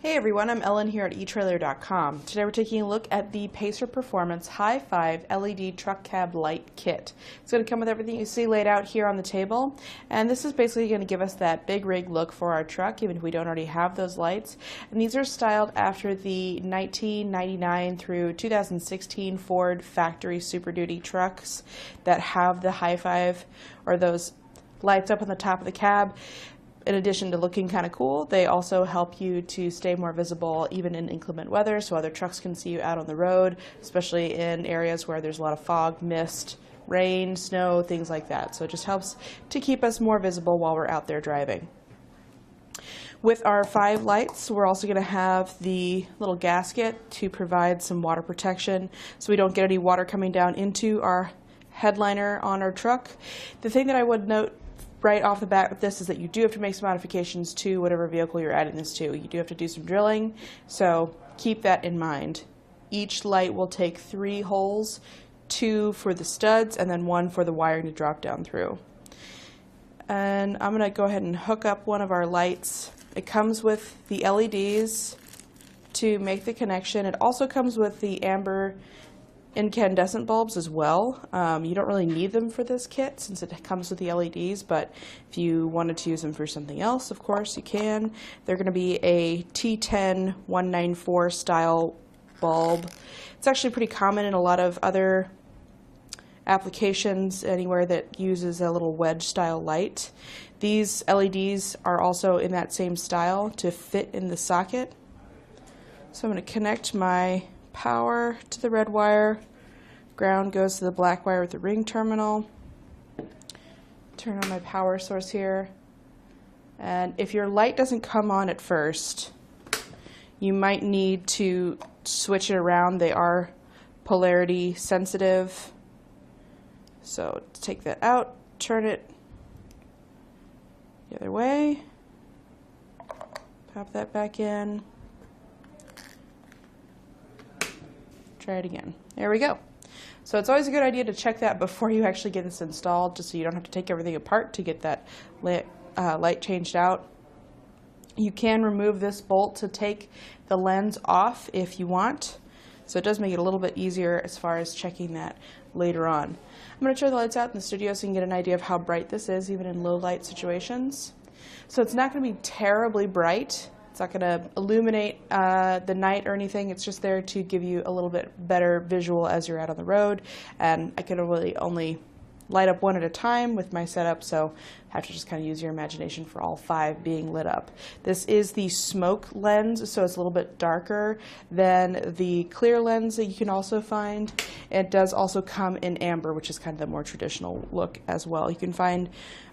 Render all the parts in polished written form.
Hey everyone, I'm Ellen here at etrailer.com. Today we're taking a look at the Pacer Performance High 5 LED Truck Cab Light Kit. It's going to come with everything you see laid out here on the table, and this is basically going to give us that big rig look for our truck, even if we don't already have those lights. And these are styled after the 1999 through 2016 Ford factory Super Duty trucks that have the High 5 or those lights up on the top of the cab. In addition to looking kind of cool, they also help you to stay more visible even in inclement weather, so other trucks can see you out on the road, especially in areas where there's a lot of fog, mist, rain, snow, things like that. So it just helps to keep us more visible while we're out there driving. With our 5 lights, we're also going to have the little gasket to provide some water protection so we don't get any water coming down into our headliner on our truck. The thing that I would note right off the bat with this is that you do have to make some modifications to whatever vehicle you're adding this to. You do have to do some drilling, so keep that in mind. Each light will take 3 holes, 2 for the studs and then 1 for the wiring to drop down through. And I'm going to go ahead and hook up one of our lights. It comes with the LEDs to make the connection. It also comes with the amber incandescent bulbs as well. You don't really need them for this kit since it comes with the LEDs, but if you wanted to use them for something else, of course you can. They're going to be a T10 194 style bulb. It's actually pretty common in a lot of other applications anywhere that uses a little wedge style light. These LEDs are also in that same style to fit in the socket. So I'm going to connect my power to the red wire, ground goes to the black wire with the ring terminal. Turn on my power source here, and if your light doesn't come on at first, you might need to switch it around. They are polarity sensitive, so take that out, turn it the other way, pop that back in. Try it again. There we go. So it's always a good idea to check that before you actually get this installed, just so you don't have to take everything apart to get that light changed out. You can remove this bolt to take the lens off if you want. So it does make it a little bit easier as far as checking that later on. I'm going to turn the lights out in the studio so you can get an idea of how bright this is, even in low light situations. So it's not going to be terribly bright. It's not going to illuminate the night or anything. It's just there to give you a little bit better visual as you're out on the road. And I can really only light up one at a time with my setup, so I have to just kind of use your imagination for all 5 being lit up. This is the smoke lens, so it's a little bit darker than the clear lens that you can also find. It does also come in amber, which is kind of the more traditional look as well. You can find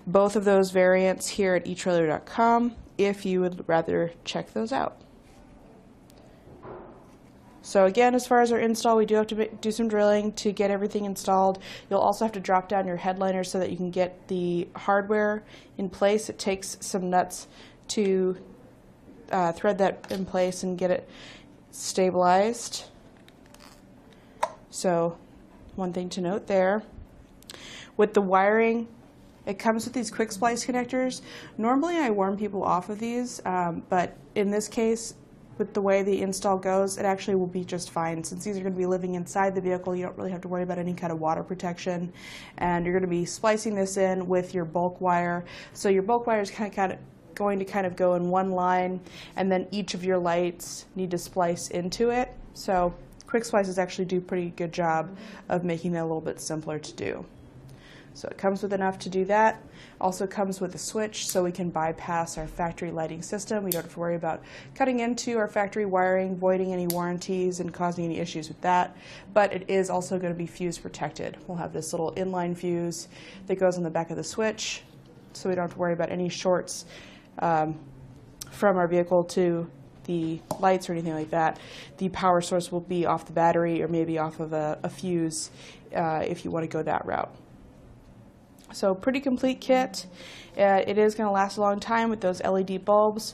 both of those variants here at etrailer.com if you would rather check those out. So again, as far as our install, we do have to do some drilling to get everything installed. You'll also have to drop down your headliner so that you can get the hardware in place. It takes some nuts to thread that in place and get it stabilized. So one thing to note there. With the wiring, it comes with these quick splice connectors. Normally I warn people off of these, but in this case, with the way the install goes, it actually will be just fine. Since these are going to be living inside the vehicle, you don't really have to worry about any kind of water protection. And you're going to be splicing this in with your bulk wire. So your bulk wire is going to go in one line, and then each of your lights need to splice into it. So quick splices actually do a pretty good job of making that a little bit simpler to do. So it comes with enough to do that. Also comes with a switch so we can bypass our factory lighting system. We don't have to worry about cutting into our factory wiring, voiding any warranties, and causing any issues with that. But it is also going to be fuse protected. We'll have this little inline fuse that goes on the back of the switch, so we don't have to worry about any shorts from our vehicle to the lights or anything like that. The power source will be off the battery or maybe off of a fuse if you want to go that route. So pretty complete kit. It is going to last a long time with those LED bulbs.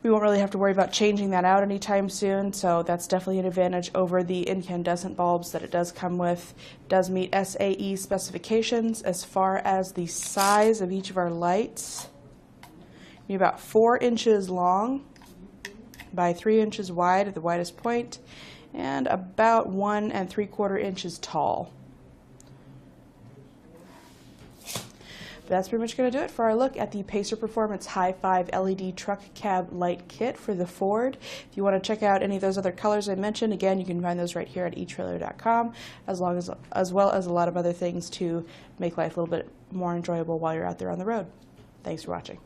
We won't really have to worry about changing that out anytime soon, so that's definitely an advantage over the incandescent bulbs that it does come with. It does meet SAE specifications as far as the size of each of our lights. About 4 inches long by 3 inches wide at the widest point and about 1 3/4 inches tall. That's pretty much going to do it for our look at the Pacer Performance High 5 LED Truck Cab Light Kit for the Ford. If you want to check out any of those other colors I mentioned, again, you can find those right here at etrailer.com, as well as a lot of other things to make life a little bit more enjoyable while you're out there on the road. Thanks for watching.